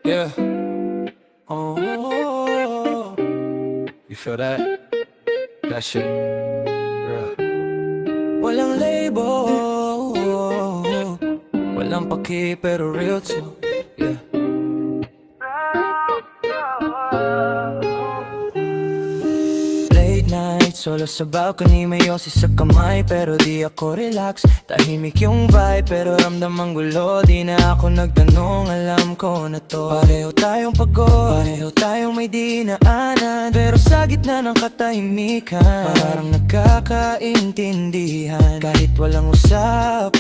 Yeah. Oh, you feel that? That shit. Real. Walang label, walang paki pero real too. Yeah. Late night, solo sa balcony, may yosi sa kamay pero di ako relax. Tahimik yung vibe pero ramdam ang gulo. Di na ako nagtanong, alam ko na to. Pareho tayong pagod, pareho tayong may dinaanan, pero sa gitna ng katahimikan parang nagkakaintindihan kahit walang usapan.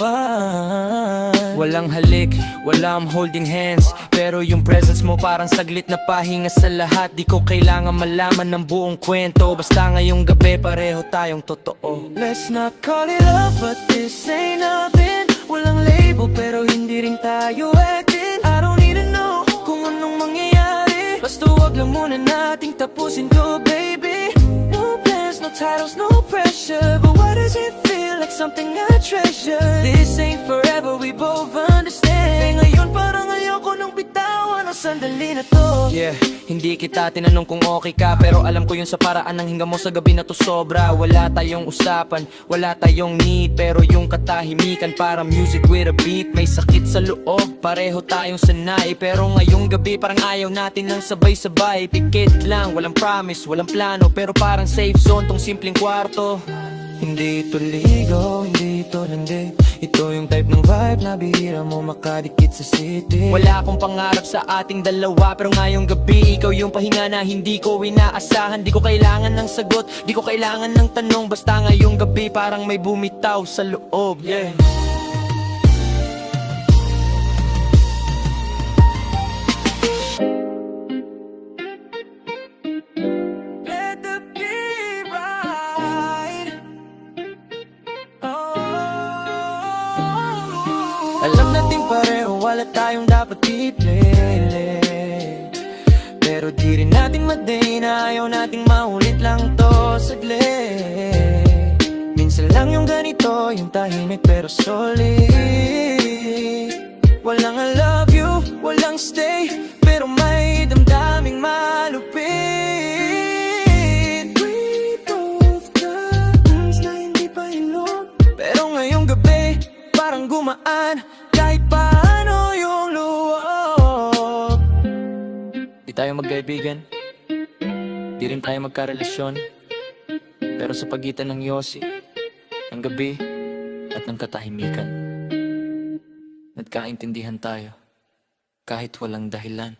Walang halik, walang holding hands, pero yung presence mo parang saglit na pahinga sa lahat. Di ko kailangan malaman ng buong kwento, basta ngayong gabi pareho tayong totoo. Let's not call it love, but this ain't nothing. Walang label pero hindi rin tayo acting. I don't need to know kung anong mangyayari, basta wag lang muna nating tapusin to, baby. No plans, no titles, no pressure, but why does it feel like something I treasure? This ain't forever, we both understand. Ngayon parang ayoko nang bitawan ang sandali na to. Yeah, hindi kita tinanong kung okay ka, pero alam ko yun sa paraan ng hinga mo sa gabi na to sobra. Wala tayong usapan, wala tayong need, pero yung katahimikan parang music with a beat. May sakit sa loob, pareho tayong sanay, pero ngayong gabi parang ayaw natin ng sabay-sabay. Pikit lang, walang promise, walang plano, pero parang safe zone tong simpleng kwarto. Hindi ito ligaw, hindi ito landi. Ito yung type ng vibe na bihira mo makadikit sa city. Wala akong pangarap sa ating dalawa, pero ngayong gabi ikaw yung pahinga na hindi ko inaasahan. Di ko kailangan ng sagot, di ko kailangan ng tanong, basta ngayong gabi parang may bumitaw sa loob. Yeah. Alam natin pareho wala tayong dapat i-play, pero di rin natin ma-day na ayaw nating maulit lang to saglit. Minsan lang yung ganito, yung tahimik pero solid. Walang I love you, walang stay, pero may damdaming malupit. We both got things na hindi pa ilog, pero ngayong gabi parang gumaan kahit paano yung loob. Di tayo magkaibigan, di rin tayo magkarelasyon, pero sa pagitan ng yosi, ng gabi at ng katahimikan, nagkaintindihan tayo kahit walang dahilan.